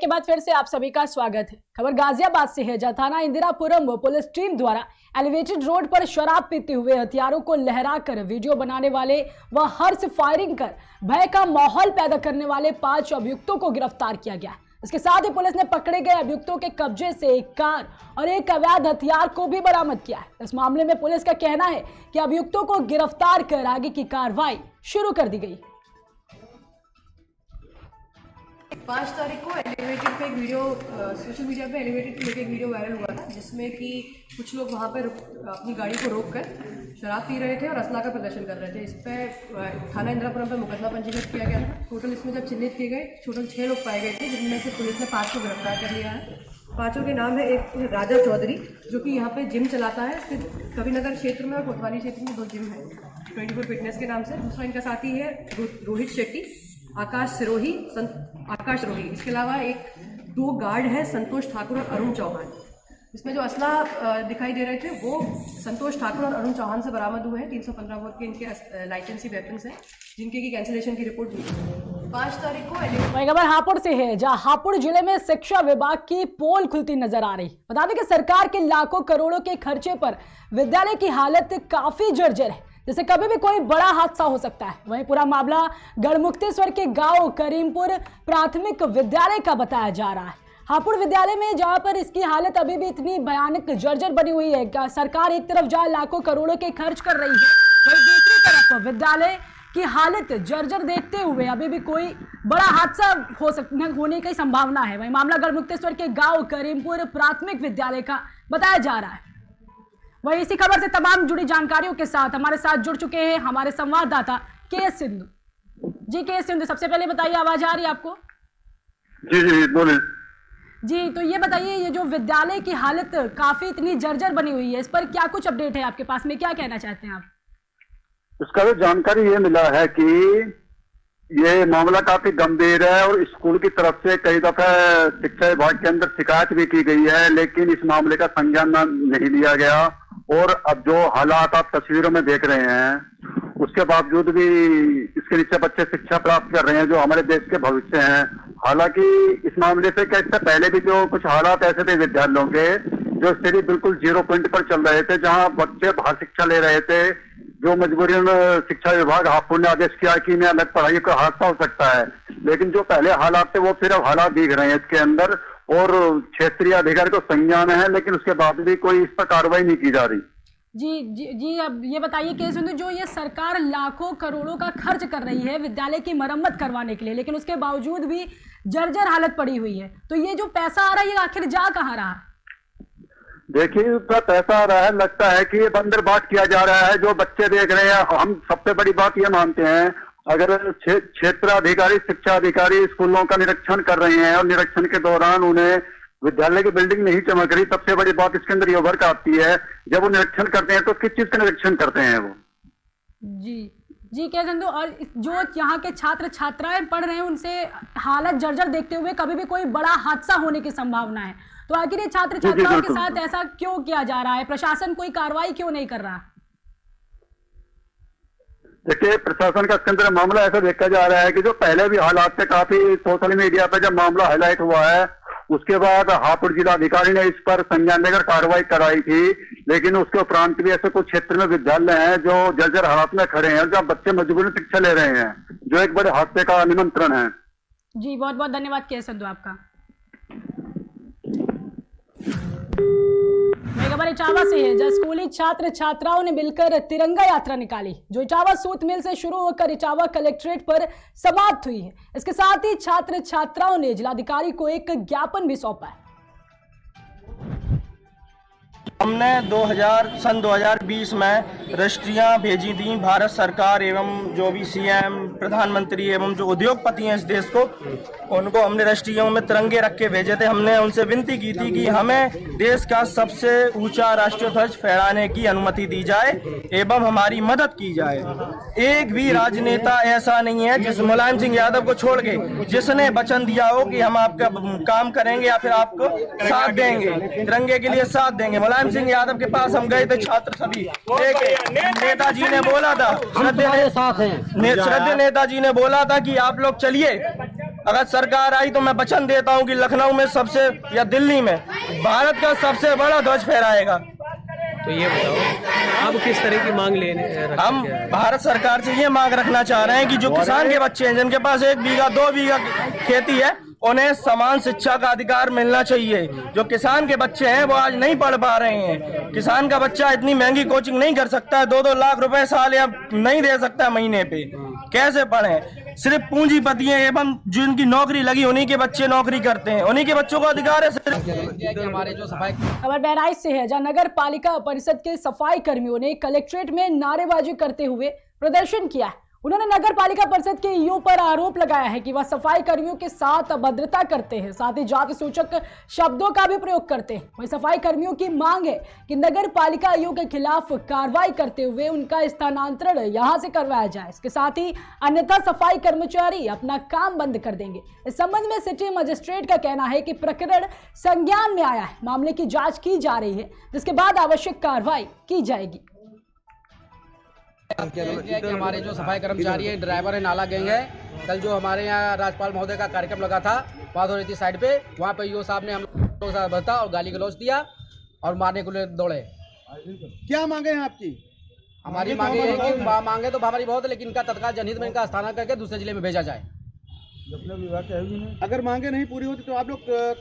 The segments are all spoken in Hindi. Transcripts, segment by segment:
के बाद फिर से आप सभी का स्वागत है। खबर गाजियाबाद से है, जहां थाना इंदिरापुरम पुलिस टीम द्वारा एलिवेटेड रोड पर शराब पीते हुए हथियारों को लहराकर वीडियो बनाने वाले व हर्ष फायरिंग कर भय का माहौल पैदा करने वाले 5 अभियुक्तों को गिरफ्तार किया गया। इसके साथ ही पुलिस ने पकड़े गए अभियुक्तों के कब्जे से एक कार और एक अवैध हथियार को भी बरामद किया है। इस मामले में पुलिस का कहना है कि अभियुक्तों को गिरफ्तार कर आगे की कार्रवाई शुरू कर दी गई। 5 तारीख को एलिवेटेड पे एक वीडियो सोशल मीडिया पे एलिवेटेड पे एक वीडियो वायरल हुआ था, जिसमें कि कुछ लोग वहाँ पर अपनी गाड़ी को रोककर शराब पी रहे थे और असला का प्रदर्शन कर रहे थे। इस पर थाना इंदिरापुरम पर मुकदमा पंजीकृत किया गया था। टोटल इसमें जब चिन्हित किए गए टोटल 6 लोग पाए गए थे, जिनमें से पुलिस ने 5 को गिरफ्तार कर लिया है। 5 के नाम है, एक राजा चौधरी जो कि यहाँ पे जिम चलाता है, इसके कविनगर क्षेत्र में और कोतवाली क्षेत्र में 2 जिम है 24 फिटनेस के नाम से। दूसरा इनका साथी है रोहित शेट्टी, आकाश रोही। इसके अलावा 2 गार्ड हैं, संतोष ठाकुर और अरुण चौहान। इसमें जो असला दिखाई दे रहे थे वो संतोष ठाकुर और अरुण चौहान से बरामद हुए हैं। 315 बोर के इनके लाइसेंसी वेपन्स हैं, जिनके की कैंसिलेशन की रिपोर्ट हुई 5 तारीख को। वही खबर हापुड़ से है, जहां हापुड़ जिले में शिक्षा विभाग की पोल खुलती नजर आ रही। बता दें कि सरकार के लाखों करोड़ों के खर्चे पर विद्यालय की हालत काफी जर्जर है, जैसे कभी भी कोई बड़ा हादसा हो सकता है। वहीं पूरा मामला गढ़मुक्तेश्वर के गांव करीमपुर प्राथमिक विद्यालय का बताया जा रहा है। हापुड़ विद्यालय में जहां पर इसकी हालत अभी भी इतनी भयानक जर्जर बनी हुई है कि सरकार एक तरफ जहां लाखों करोड़ों के खर्च कर रही है, वहीं दूसरी तरफ विद्यालय की हालत जर्जर देखते हुए अभी भी कोई बड़ा हादसा होने की संभावना है। वहीं मामला गढ़मुक्तेश्वर के गांव करीमपुर प्राथमिक विद्यालय का बताया जा रहा है। वही इसी खबर से तमाम जुड़ी जानकारियों के साथ हमारे साथ जुड़ चुके हैं हमारे संवाददाता के.एस. सिंधु। जी के.एस. सिंधु, सबसे पहले बताइए, आवाज आ रही है आपको? जी बोले जी। तो ये बताइए, ये जो विद्यालय की हालत काफी इतनी जर्जर बनी हुई है, इस पर क्या कुछ अपडेट है आपके पास में, क्या कहना चाहते हैं आप? इसका तो जानकारी ये मिला है कि ये मामला काफी गंभीर है और स्कूल की तरफ से कई दफा शिक्षा विभाग के अंदर शिकायत भी की गई है, लेकिन इस मामले का संज्ञान नहीं लिया गया। और अब जो हालात आप तस्वीरों में देख रहे हैं, उसके बावजूद भी इसके नीचे बच्चे शिक्षा प्राप्त कर रहे हैं, जो हमारे देश के भविष्य हैं। हालांकि इस मामले से क्या इससे पहले भी जो कुछ हालात ऐसे थे विद्यालयों के, जो स्थिति बिल्कुल 0 पॉइंट पर चल रहे थे, जहां बच्चे बाहर शिक्षा ले रहे थे, जो मजबूरन शिक्षा विभाग हापुड़ ने आदेश किया कि इन्हें अलग पढ़ाई का हादसा हो सकता है। लेकिन जो पहले हालात थे वो फिर अब हालात दिख रहे हैं इसके अंदर, और क्षेत्रीय अधिकारी को संज्ञान है, लेकिन उसके बाद भी कोई इस पर कार्रवाई नहीं की जा रही। जी। अब ये बताइए कि जो ये सरकार लाखों करोड़ों का खर्च कर रही है विद्यालय की मरम्मत करवाने के लिए, लेकिन उसके बावजूद भी जर्जर हालत पड़ी हुई है, तो ये जो पैसा आ रहा है ये आखिर जा कहाँ रहा? देखिए, उसका पैसा आ रहा है, लगता है कि ये बंदर बाट किया जा रहा है। जो बच्चे देख रहे हैं, हम सबसे बड़ी बात ये मानते हैं, अगर क्षेत्राधिकारी शिक्षा अधिकारी स्कूलों का निरीक्षण कर रहे हैं और निरीक्षण के दौरान उन्हें विद्यालय की बिल्डिंग नहीं चमक रही, सबसे बड़ी बात इसके अंदर ये उभर कर आती है, जब वो निरीक्षण करते हैं तो किस चीज का निरीक्षण करते हैं वो? जी के सिंधु, और जो यहाँ के छात्र छात्राएं पढ़ रहे हैं उनसे हालत जर्जर देखते हुए कभी भी कोई बड़ा हादसा होने की संभावना है, तो आखिर ये छात्र छात्राओं के साथ ऐसा क्यों किया जा रहा है? प्रशासन कोई कार्रवाई क्यों नहीं कर रहा? देखिए, प्रशासन का इसके अंदर मामला ऐसा देखा जा रहा है कि जो पहले भी हालात थे, काफी सोशल मीडिया पे जब मामला हाईलाइट हुआ है, उसके बाद हापुड़ जिला अधिकारी ने इस पर संज्ञान लेकर कार्रवाई कराई थी, लेकिन उसके उपरांत भी ऐसे कुछ क्षेत्र में विद्यालय हैं जो जर्जर हालात में खड़े हैं, जब बच्चे मजबूरी शिक्षा ले रहे हैं, जो एक बड़े हादसे का निमंत्रण है। जी बहुत बहुत धन्यवाद के संधु आपका। खबर इटावा से है, जहां स्कूली छात्र छात्राओं ने मिलकर तिरंगा यात्रा निकाली, जो इटावा सूत मिल से शुरू होकर इटावा कलेक्ट्रेट पर समाप्त हुई है। इसके साथ ही छात्र छात्राओं ने जिलाधिकारी को एक ज्ञापन भी सौंपा है। हमने सन 2020 में रजिस्ट्रियाँ भेजी थी भारत सरकार एवं जो भी सीएम प्रधानमंत्री एवं जो उद्योगपति हैं इस देश को, उनको हमने रजिस्ट्रियों में तिरंगे रख के भेजे थे। हमने उनसे विनती की थी कि हमें देश का सबसे ऊंचा राष्ट्रीय ध्वज फहराने की अनुमति दी जाए एवं हमारी मदद की जाए। एक भी राजनेता ऐसा नहीं है जिस मुलायम सिंह यादव को छोड़ के जिसने वचन दिया हो कि हम आपका काम करेंगे या फिर आपको साथ देंगे, तिरंगे के लिए साथ देंगे। मुलायम सिंह यादव के पास हम गए थे, छात्र सभी नेताजी ने बोला था, श्रद्धेय नेताजी ने बोला था कि आप लोग चलिए, अगर सरकार आई तो मैं वचन देता हूं कि लखनऊ में सबसे या दिल्ली में भारत का सबसे बड़ा ध्वज फहराएगा। तो ये बताओ अब किस तरह की मांग हम भारत सरकार से ये मांग रखना चाह रहे हैं कि जो किसान के बच्चे हैं जिनके पास 1 बीघा 2 बीघा खेती है उन्हें समान शिक्षा का अधिकार मिलना चाहिए। जो किसान के बच्चे हैं वो आज नहीं पढ़ पा रहे हैं। किसान का बच्चा इतनी महंगी कोचिंग नहीं कर सकता है, 2-2 लाख रुपए साल या नहीं दे सकता महीने पे, कैसे पढ़े? सिर्फ पूंजीपति एवं जिनकी नौकरी लगी उन्हीं के बच्चे नौकरी करते हैं, उन्हीं के बच्चों को अधिकार है सिर्फ। हमारे जो सफाई खबर बहराइच से है, जहां नगर पालिका परिषद के सफाई कर्मियों ने कलेक्ट्रेट में नारेबाजी करते हुए प्रदर्शन किया है। उन्होंने नगर पालिका परिषद के ईओ पर आरोप लगाया है कि वह सफाई कर्मियों के साथ अभद्रता करते हैं, साथ ही जाति सूचक शब्दों का भी प्रयोग करते हैं। वही सफाई कर्मियों की मांग है कि नगर पालिका ईओ के खिलाफ कार्रवाई करते हुए उनका स्थानांतरण यहां से करवाया जाए। इसके साथ ही अन्यथा सफाई कर्मचारी अपना काम बंद कर देंगे। इस संबंध में सिटी मजिस्ट्रेट का कहना है कि प्रकरण संज्ञान में आया है, मामले की जाँच की जा रही है, जिसके बाद आवश्यक कार्रवाई की जाएगी। कि हमारे जो सफाई कर्मचारी है, ड्राइवर है, नाला गैंग है, कल जो हमारे यहाँ राज्यपाल महोदय का कार्यक्रम लगा था पादौरेती साइड पे, वहाँ पे ईओ साहब ने हम लोगों के साथ बता और गाली गलौज दिया और मारने को लिए दौड़े। क्या मांगे हैं आपकी? हमारी मांगे है कि मांगे तो हमारी बहुत है, लेकिन इनका तत्काल जनहित में इनका स्थानांतरण करके दूसरे जिले में भेजा जाए। अगर मांगे नहीं पूरी होती तो आप लोग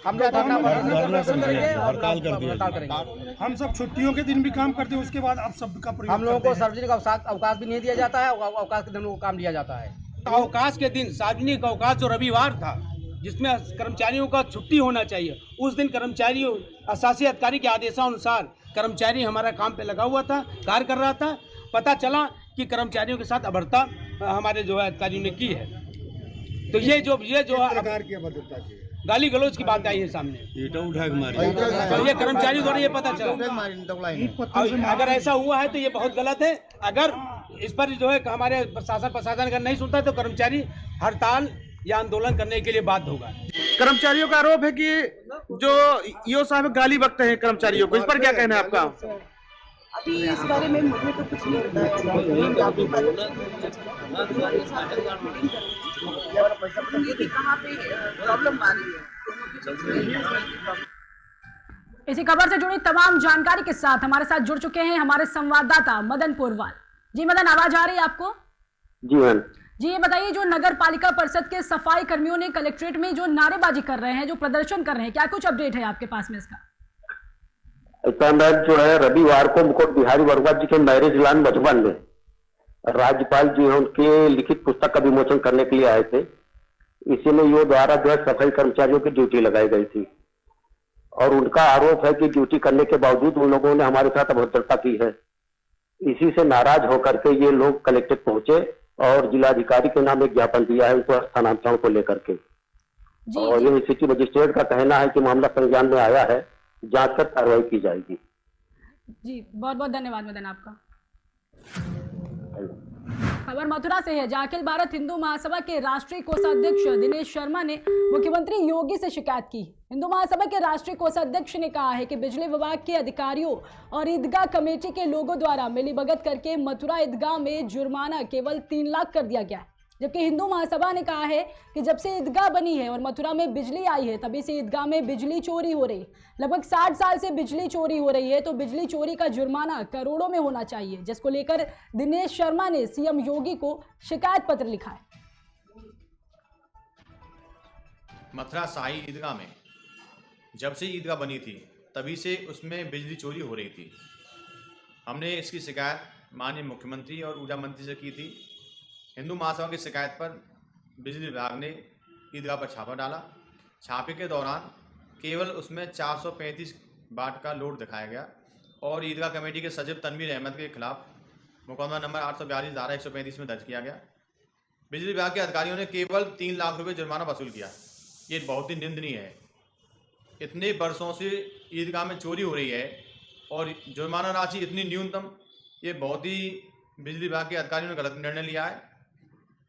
हम लोग प्रदर्शन करेंगे और हड़ताल करेंगे। हम सब छुट्टियों के दिन भी काम करते हैं, उसके बाद आप सब का प्रयोग हम लोगों को सार्वजनिक अवकाश भी नहीं दिया जाता है, अवकाश के दिन को काम दिया जाता है। अवकाश के दिन सार्वजनिक अवकाश जो रविवार था जिसमें कर्मचारियों का छुट्टी होना चाहिए, उस दिन कर्मचारियों शासी अधिकारी के आदेशानुसार कर्मचारी हमारा काम पे लगा हुआ था, कार्य कर रहा था। पता चला कि कर्मचारियों के साथ अभद्रता हमारे जो है अधिकारियों ने की है, तो ये जो प्रकार की अभद्रता की गाली गलौज की बात आई है सामने, तो ये कर्मचारियों द्वारा ये पता चला। अगर ऐसा हुआ है तो ये बहुत गलत है। अगर इस पर जो है हमारे प्रशासन अगर नहीं सुनता तो कर्मचारी हड़ताल या आंदोलन करने के लिए बाध्य होगा। कर्मचारियों का आरोप है कि जो ईओ साहब गाली बकते हैं कर्मचारियों को, इस पर क्या कहना है आपका? अभी इस बारे में मुझे तो कुछ नहीं बताया कहाँ पे प्रॉब्लम आ रही है। इसी खबर से जुड़ी तमाम जानकारी के साथ हमारे साथ जुड़ चुके हैं हमारे संवाददाता मदन पोरवाल। जी मदन, आवाज आ रही है आपको? जी मैम। जी ये बताइए, जो नगर पालिका परिषद के सफाई कर्मियों ने कलेक्ट्रेट में जो नारेबाजी कर रहे हैं, जो प्रदर्शन कर रहे हैं, क्या कुछ अपडेट है आपके पास में इसका? ऐसा मैम जो है रविवार को मुकुट बिहारी वर्मा जी के मैरिज लॉन मधुबन में राज्यपाल जी उनके लिखित पुस्तक का विमोचन करने के लिए आए थे। इसी में ईओ द्वारा जो है सफाई कर्मचारियों की ड्यूटी लगाई गई थी और उनका आरोप है कि ड्यूटी करने के बावजूद उन लोगों ने हमारे साथ अभद्रता की है। इसी से नाराज होकर के ये लोग कलेक्ट्रेट पहुंचे और जिलाधिकारी के नाम एक ज्ञापन दिया है उनको स्थानांतरण को लेकर के। और ये सिटी मजिस्ट्रेट का कहना है कि मामला संज्ञान में आया है, जांच कर कार्रवाई की जाएगी। जी बहुत बहुत धन्यवाद मदन आपका। खबर मथुरा से है, जहां अखिल भारत हिंदू महासभा के राष्ट्रीय कोषाध्यक्ष दिनेश शर्मा ने मुख्यमंत्री योगी से शिकायत की। हिंदू महासभा के राष्ट्रीय कोषाध्यक्ष ने कहा है कि बिजली विभाग के अधिकारियों और ईदगाह कमेटी के लोगों द्वारा मिलीभगत करके मथुरा ईदगाह में जुर्माना केवल 3 लाख कर दिया गया है। जबकि हिंदू महासभा ने कहा है कि जब से ईदगाह बनी है और मथुरा में बिजली आई है तभी से ईदगाह में बिजली चोरी हो रही है। लगभग 60 साल से बिजली चोरी हो रही है, तो बिजली चोरी का जुर्माना करोड़ों में होना चाहिए, जिसको लेकर दिनेश शर्मा ने सीएम योगी को शिकायत पत्र लिखा है। मथुरा शाही ईदगाह में जब से ईदगाह बनी थी तभी से उसमें बिजली चोरी हो रही थी। हमने इसकी शिकायत माननीय मुख्यमंत्री और ऊर्जा मंत्री से की थी। हिंदू महासभा की शिकायत पर बिजली विभाग ने ईदगाह पर छापा डाला। छापे के दौरान केवल उसमें 435 वाट का लोड दिखाया गया और ईदगाह कमेटी के सचिव तनवीर अहमद के खिलाफ मुकदमा नंबर 842 धारा 135 में दर्ज किया गया। बिजली विभाग के अधिकारियों ने केवल 3 लाख रुपये जुर्माना वसूल किया। ये बहुत ही निंदनीय है। इतने वर्षों से ईदगाह में चोरी हो रही है और जुर्माना राशि इतनी न्यूनतम, ये बहुत ही बिजली विभाग के अधिकारियों ने गलत निर्णय लिया है।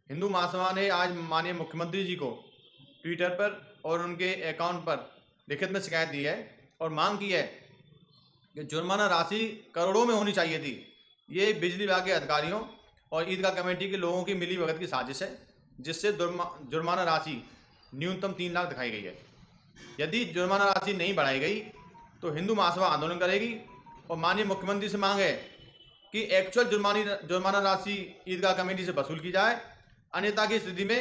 हिंदू महासभा ने आज माननीय मुख्यमंत्री जी को ट्विटर पर और उनके अकाउंट पर लिखित में शिकायत दी है और मांग की है कि जुर्माना राशि करोड़ों में होनी चाहिए थी। ये बिजली विभाग के अधिकारियों और ईदगाह कमेटी के लोगों की मिली भगत की साजिश है, जिससे जुर्माना राशि न्यूनतम 3 लाख दिखाई गई है। यदि जुर्माना राशि नहीं बढ़ाई गई तो हिंदू महासभा आंदोलन करेगी और माननीय मुख्यमंत्री से मांग है कि एक्चुअल जुर्माना राशि ईदगाह कमेटी से वसूल की जाए, अन्यथा की स्थिति में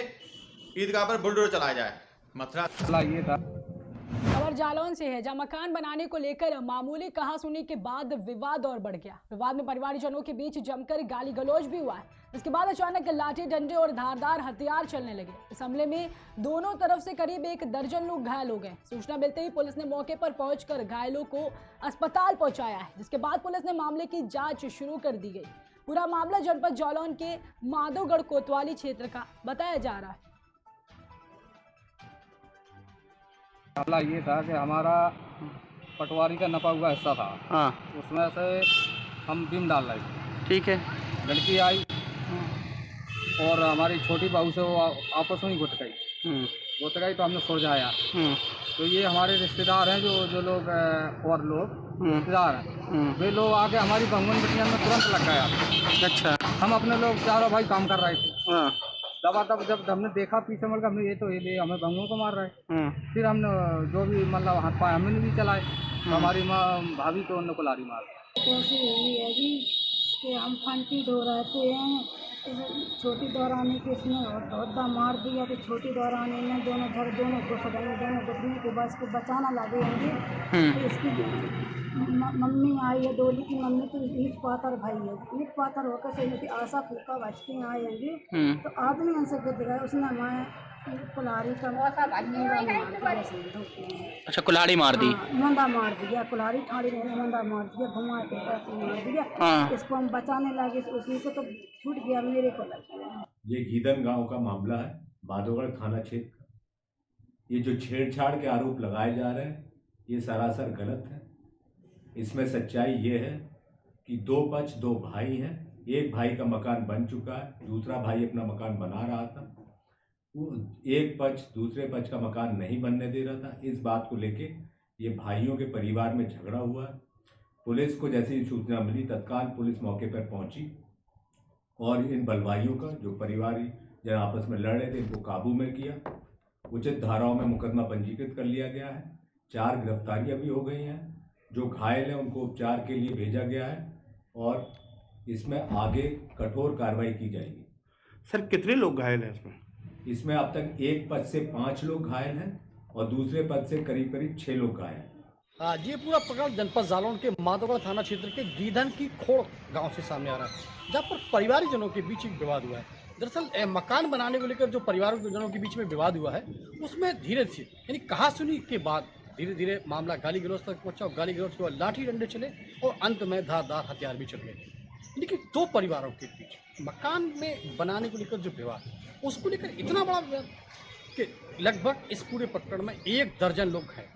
ईदगाह पर बुलडोजर चलाया जाए। मथुरा ये था खबर जालौन से है, जहां मकान बनाने को लेकर मामूली कहासुनी के बाद विवाद और बढ़ गया। विवाद में परिवारजनों के बीच जमकर गाली गलौज भी हुआ है। इसके बाद अचानक लाठी डंडे और धारदार हथियार चलने लगे। इस हमले में दोनों तरफ से करीब 1 दर्जन लोग घायल हो गए। सूचना मिलते ही पुलिस ने मौके पर पहुंचकर घायलों को अस्पताल पहुंचाया है, जिसके बाद पुलिस ने मामले की जांच शुरू कर दी गई। पूरा मामला जनपद जालौन के माधोगढ़ कोतवाली क्षेत्र का बताया जा रहा है। मामला ये था कि हमारा पटवारी का नपा हुआ हिस्सा था। हाँ उसमें से हम बीम डाल रहे थे। ठीक है। लड़की आई और हमारी छोटी बहू से वो आपस में ही घुट गई तो हमने सुलझाया। तो ये हमारे रिश्तेदार हैं जो लोग और लोग रिश्तेदार हैं, वे लोग आके हमारी बंगन बटिया में तुरंत लग गया। अच्छा। हम अपने लोग चारों भाई काम कर रहे थे। हाँ। तब जब हमने देखा पीछे मतलब हमने ये हमें बंगों को मार रहा है। फिर हमने जो भी मतलब हाथ पाए हमने भी चलाए। हमारी माँ भाभी को उन्होंने कुल्हाड़ी मार। ऐसी हुई है कि हम फंटी धो रहते हैं, छोटी दौरानी के इसने धोधा मार दिया। तो छोटी दौरानी ने दोनों घुटने के बाद इसको बचाना लगे होंगे। तो इसकी मम्मी आई है, डोली की मम्मी, तो ईट पातर भाई है। ईट पातर होकर से आशा फूका बचती आएंगे तो आदमी उनसे गिर गए। उसने हमारे कुल्हाड़ी का अच्छा, कुल्हाड़ी मार दी। मंदा मार दिया, कुल्हाड़ी ठाड़ी ने मंदा मार दिया, घुमा के मार दिया। इसको हम बचाने लगे, उसी को तो छूट गया, मेरे को लग गया। ये गीदन गांव का मामला है, माधोगढ़ थाना क्षेत्र का। ये जो छेड़छाड़ के आरोप लगाए जा रहे हैं ये सरासर गलत है। इसमें सच्चाई ये है कि 2 पक्ष 2 भाई हैं। एक भाई का मकान बन चुका है, दूसरा भाई अपना मकान बना रहा था। एक पक्ष दूसरे पक्ष का मकान नहीं बनने दे रहा था। इस बात को लेके ये भाइयों के परिवार में झगड़ा हुआ। पुलिस को जैसे ही सूचना मिली तत्काल पुलिस मौके पर पहुंची और इन बलवाइयों का जो परिवारी जन आपस में लड़ रहे थे इनको काबू में किया। उचित धाराओं में मुकदमा पंजीकृत कर लिया गया है। 4 गिरफ्तारियां भी हो गई हैं। जो घायल हैं उनको उपचार के लिए भेजा गया है और इसमें आगे कठोर कार्रवाई की जाएगी। सर कितने लोग घायल हैं इसमें? इसमें अब तक एक पद से 5 लोग घायल हैं और दूसरे पद से करीब 6 लोग घायल हैं। ये पूरा प्रकरण जनपद जालौन के माधोगढ़ थाना क्षेत्र के गीधन की खोड़ गांव से सामने आ रहा है, जहां पर परिवारजनों के बीच एक विवाद हुआ है। दरअसल मकान बनाने को लेकर जो परिवारजनों के बीच में विवाद हुआ है उसमें धीरे से यानी कहासुनी के बाद धीरे धीरे मामला गाली गलौज तक पहुंचा और गाली गलौज के बाद लाठी डंडे चले और अंत में धारदार हथियार भी चल गए। लेकिन 2 परिवारों के बीच मकान में बनाने को लेकर जो विवाद उसको लेकर इतना बड़ा विवाद कि लगभग इस पूरे प्रकरण में 1 दर्जन लोग हैं।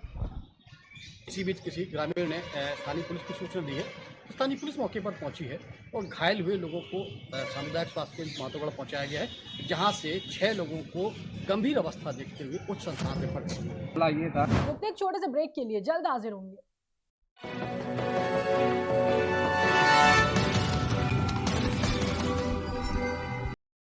इसी बीच किसी ग्रामीण ने स्थानीय पुलिस को सूचना दी है। स्थानीय पुलिस मौके पर पहुंची है और घायल हुए लोगों को सामुदायिक स्वास्थ्य केंद्र माधोगढ़ पहुंचाया गया है, जहां से 6 लोगों को गंभीर अवस्था देखते हुए उच्च संस्थान में भर्ती किया। एक छोटे से ब्रेक के लिए जल्द हाजिर होंगे।